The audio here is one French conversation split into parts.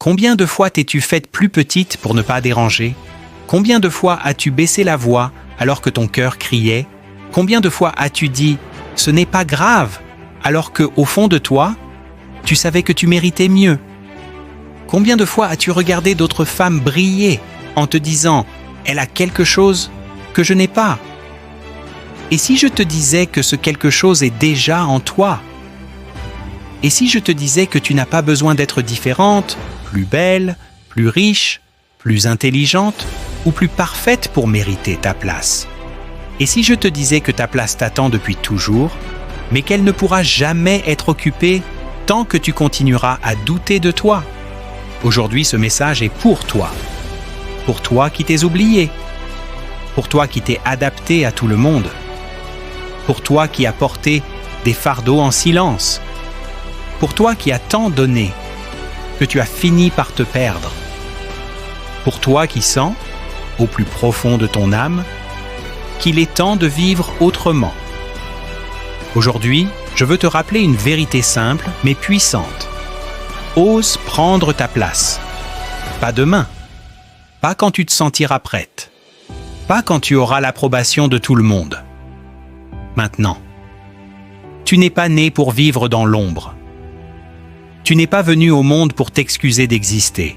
Combien de fois t'es-tu faite plus petite pour ne pas déranger? Combien de fois as-tu baissé la voix alors que ton cœur criait? Combien de fois as-tu dit « ce n'est pas grave » alors que, au fond de toi, tu savais que tu méritais mieux? Combien de fois as-tu regardé d'autres femmes briller en te disant « elle a quelque chose que je n'ai pas » ? Et si je te disais que ce quelque chose est déjà en toi? Et si je te disais que tu n'as pas besoin d'être différente, plus belle, plus riche, plus intelligente ou plus parfaite pour mériter ta place? Et si je te disais que ta place t'attend depuis toujours, mais qu'elle ne pourra jamais être occupée tant que tu continueras à douter de toi? Aujourd'hui, ce message est pour toi qui t'es oublié, pour toi qui t'es adapté à tout le monde, pour toi qui as porté des fardeaux en silence, pour toi qui as tant donné que tu as fini par te perdre, pour toi qui sens, au plus profond de ton âme, qu'il est temps de vivre autrement. Aujourd'hui, je veux te rappeler une vérité simple mais puissante. Ose prendre ta place. Pas demain, pas quand tu te sentiras prête, pas quand tu auras l'approbation de tout le monde. Maintenant, tu n'es pas né pour vivre dans l'ombre. Tu n'es pas venu au monde pour t'excuser d'exister.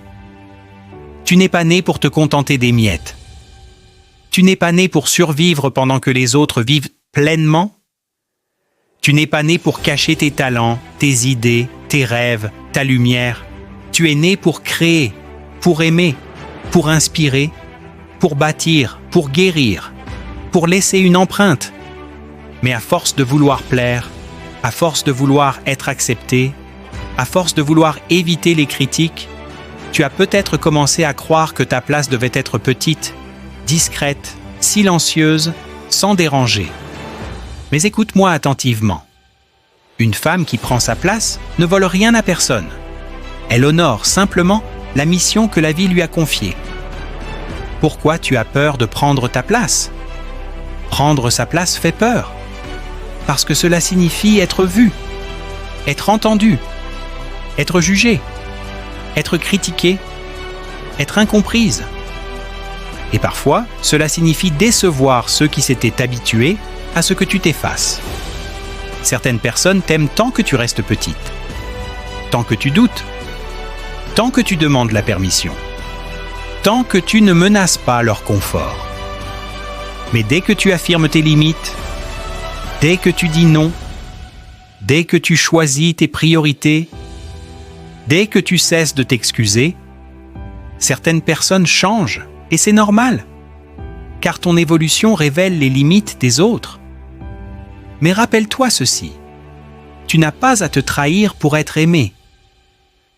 Tu n'es pas né pour te contenter des miettes. Tu n'es pas né pour survivre pendant que les autres vivent pleinement. Tu n'es pas né pour cacher tes talents, tes idées, tes rêves, ta lumière. Tu es né pour créer, pour aimer, pour inspirer, pour bâtir, pour guérir, pour laisser une empreinte. Mais à force de vouloir plaire, à force de vouloir être accepté, à force de vouloir éviter les critiques, tu as peut-être commencé à croire que ta place devait être petite, discrète, silencieuse, sans déranger. Mais écoute-moi attentivement. Une femme qui prend sa place ne vole rien à personne. Elle honore simplement la mission que la vie lui a confiée. Pourquoi tu as peur de prendre ta place? Prendre sa place fait peur. Parce que cela signifie être vu, être entendu, être jugé, être critiqué, être incomprise. Et parfois, cela signifie décevoir ceux qui s'étaient habitués à ce que tu t'effaces. Certaines personnes t'aiment tant que tu restes petite, tant que tu doutes, tant que tu demandes la permission, tant que tu ne menaces pas leur confort. Mais dès que tu affirmes tes limites, dès que tu dis non, dès que tu choisis tes priorités, dès que tu cesses de t'excuser, certaines personnes changent et c'est normal, car ton évolution révèle les limites des autres. Mais rappelle-toi ceci, tu n'as pas à te trahir pour être aimé.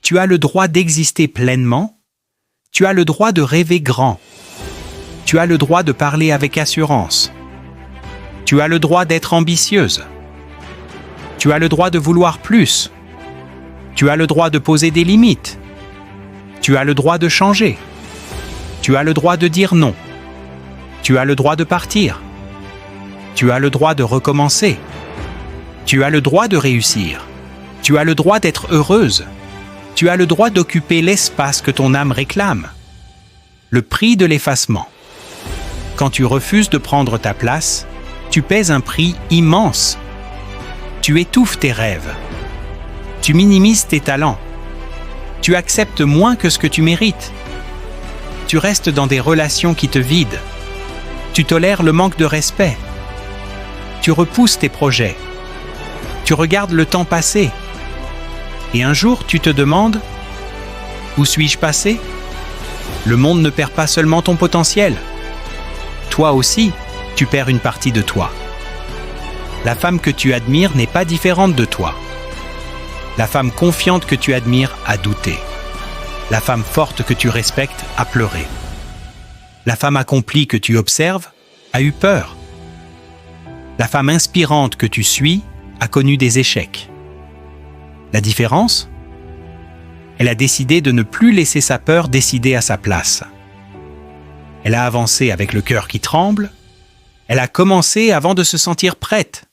Tu as le droit d'exister pleinement, tu as le droit de rêver grand, tu as le droit de parler avec assurance, tu as le droit d'être ambitieuse, tu as le droit de vouloir plus, tu as le droit de poser des limites, tu as le droit de changer, tu as le droit de dire non, tu as le droit de partir, tu as le droit de recommencer, tu as le droit de réussir, tu as le droit d'être heureuse, tu as le droit d'occuper l'espace que ton âme réclame. Le prix de l'effacement. Quand tu refuses de prendre ta place, tu paies un prix immense. Tu étouffes tes rêves. Tu minimises tes talents. Tu acceptes moins que ce que tu mérites. Tu restes dans des relations qui te vident. Tu tolères le manque de respect. Tu repousses tes projets. Tu regardes le temps passer. Et un jour, tu te demandes « Où suis-je passé ?» Le monde ne perd pas seulement ton potentiel. Toi aussi, tu perds une partie de toi. La femme que tu admires n'est pas différente de toi. La femme confiante que tu admires a douté. La femme forte que tu respectes a pleuré. La femme accomplie que tu observes a eu peur. La femme inspirante que tu suis a connu des échecs. La différence? Elle a décidé de ne plus laisser sa peur décider à sa place. Elle a avancé avec le cœur qui tremble. Elle a commencé avant de se sentir prête.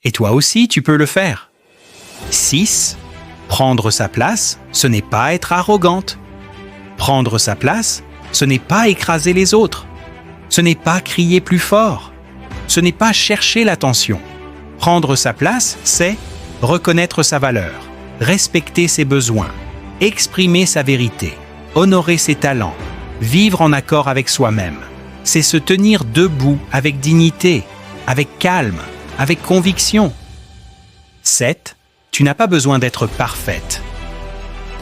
Et toi aussi, tu peux le faire. 6. Prendre sa place, ce n'est pas être arrogante. Prendre sa place, ce n'est pas écraser les autres. Ce n'est pas crier plus fort. Ce n'est pas chercher l'attention. Prendre sa place, c'est reconnaître sa valeur, respecter ses besoins, exprimer sa vérité, honorer ses talents, vivre en accord avec soi-même. C'est se tenir debout avec dignité, avec calme, avec conviction. 7. Tu n'as pas besoin d'être parfaite.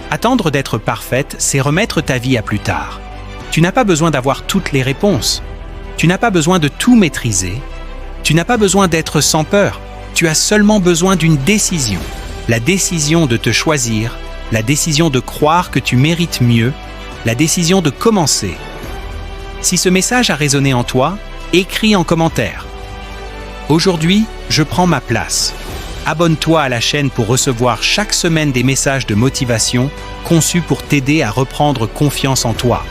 Attendre d'être parfaite, c'est remettre ta vie à plus tard. Tu n'as pas besoin d'avoir toutes les réponses. Tu n'as pas besoin de tout maîtriser. Tu n'as pas besoin d'être sans peur. Tu as seulement besoin d'une décision. La décision de te choisir, la décision de croire que tu mérites mieux, la décision de commencer. Si ce message a résonné en toi, écris en commentaire. Aujourd'hui, je prends ma place. Abonne-toi à la chaîne pour recevoir chaque semaine des messages de motivation conçus pour t'aider à reprendre confiance en toi.